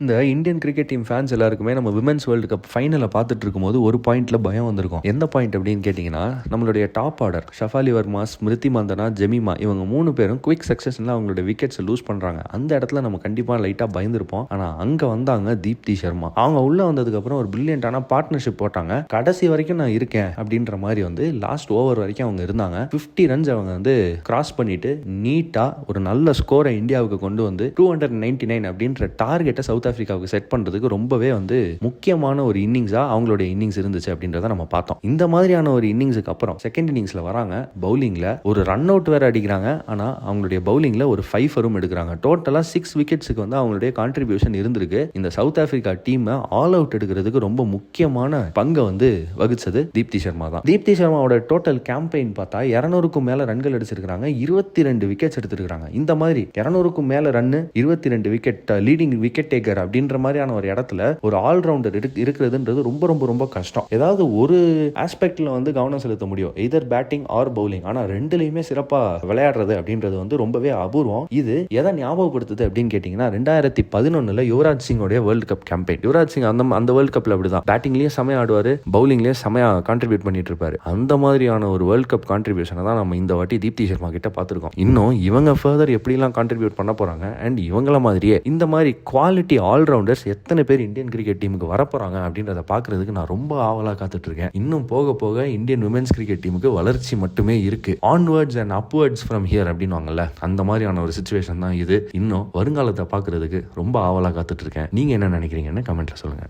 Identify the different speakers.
Speaker 1: இந்த Indian cricket team fans எல்லாருக்குமே நம்ம விமென்ஸ் வேர்ல்டு கப் ஃபைனலை பார்த்துட்டு இருக்கும்போது ஒரு பாயிண்ட்ல பயம் வந்திருக்கும். எந்த பாயிண்ட் அப்படின்னு கேட்டிங்கன்னா, நம்மளுடைய டாப் ஆர்டர் ஷஃபாலி வர்மா, ஸ்மிருதி மந்தனா, ஜெமிமா இவங்க 3 பேரும் குவிக் சக்ஸஸ்ல அவங்களோட விக்கெட்ஸை லூஸ் பண்ணுறாங்க. அந்த இடத்துல நம்ம கண்டிப்பாக லைட்டாக பயந்துருப்போம். ஆனால் அங்கே வந்தாங்க தீப்தி சர்மா. அவங்க உள்ளே வந்ததுக்கப்புறம் ஒரு பிரில்லியண்டான பார்ட்னர்ஷிப் போட்டாங்க. கடைசி வரைக்கும் நான் இருக்கேன் அப்படின்ற மாதிரி லாஸ்ட் ஓவர் வரைக்கும் அவங்க இருந்தாங்க. 50 ரன்ஸ் அவங்க கிராஸ் பண்ணிட்டு நீட்டாக ஒரு நல்ல ஸ்கோரை இந்தியாவுக்கு கொண்டு வந்து 299 அப்படின்ற டார்கெட்டை சவுத் ஆப்பிரிக்காவுக்கு செட் பண்றதுக்கு ரொம்பவே முக்கியமான ஒரு இன்னிங்ஸா அவங்களுடைய இன்னிங்ஸ் இருந்துச்சு அப்படின்றத நம்ம பார்த்தோம். இந்த மாதிரியான ஒரு இன்னிங்ஸுக்கு அப்புறம் செகண்ட் இன்னிங்ஸ்ல வராங்க. பவுலிங்ல ஒரு ரன் அவுட் வேற அடிக்கிறாங்க. ஆனா அவங்களுடைய பவுலிங்ல ஒரு 5 ரன் எடுக்கிறாங்க. டோட்டலா 6 விக்கெட்ஸுக்கு அவங்களுடைய கான்ட்ரிபியூஷன் இருந்திருக்கு. இந்த south Africa team all out எடுக்கிறதுக்கு ரொம்ப முக்கியமான பங்கை வகிச்சது தீப்தி சர்மா தான். தீப்தி சர்மாவோட டோட்டல் கேம்பெயின் பார்த்தா 200க்கும் மேல ரன்கள் அடிச்சிருக்காங்க. 22 விக்கெட்ஸ் எடுத்திருக்காங்க. இந்த மாதிரி 200க்கும் மேல run, 22 wicket, leading wicket taker அப்படின்ற மாதிரியான ஒரு இடத்துல ஒரு ஆல்ரவுண்டர் இருக்கிறதுன்றது ரொம்ப ரொம்ப ரொம்ப கஷ்டம். ஏதாவது ஒரு ஆஸ்பெக்ட்ல கவனம் செலுத்த முடியும், எதர் பேட்டிங் ஆர் பவுலிங். ஆனா ரெண்டுலயுமே சிறப்பா விளையாடுறது அப்படின்றது ரொம்பவே அபூர்வம். இது எதை ஞாபகப்படுத்துது அப்படின்னு கேட்டீங்கன்னா, 2011 யுவராஜ் சிங்கோடைய world cup campaign. Yuvraj Singh அந்த வேர்ல்டு கப்ல அப்படிதான் பேட்டிங்லயே செமையா ஆடுவாரு, பவுலிங்லயே செமையா கான்ட்ரிபியூட் பண்ணிட்டு இருப்பாரு. அந்த மாதிரியான ஒரு வேர்ல்டு கப் கான்ட்ரிபியூஷனை தான் நம்ம இந்த வாட்டி தீப்தி சர்மா கிட்ட பார்த்திருக்கோம். இன்னும் இவங்க ஃபர்தர் எப்படிலாம் கான்ட்ரிபியூட் பண்ண போறாங்க, அண்ட் இவங்கள மாதிரியே இந்த மாதிரி குவாலிட்டி ஆல்ரவுண்டர்ஸ் எத்தனை பேர் இந்தியன் கிரிக்கெட் டீமுக்கு வரப்போறாங்க அப்படின்றத பார்க்கறதுக்கு நான் ரொம்ப ஆவலா காத்துட்டு இருக்கேன். இன்னும் போக போக இந்தியன் விமென்ஸ் கிரிக்கெட் டீமுக்கு வளர்ச்சி மட்டுமே இருக்கு. Onwards and upwards from here அப்படின்வாங்கல்ல, அந்த மாதிரியான ஒரு சிச்சுவேஷன் தான் இது. இன்னும் வருங்காலத்தை பார்க்கறதுக்கு ரொம்ப ஆவலா காத்துட்டு இருக்கேன். நீங்க என்ன நினைக்கிறீங்கன்னு கமெண்ட்ல சொல்லுங்க.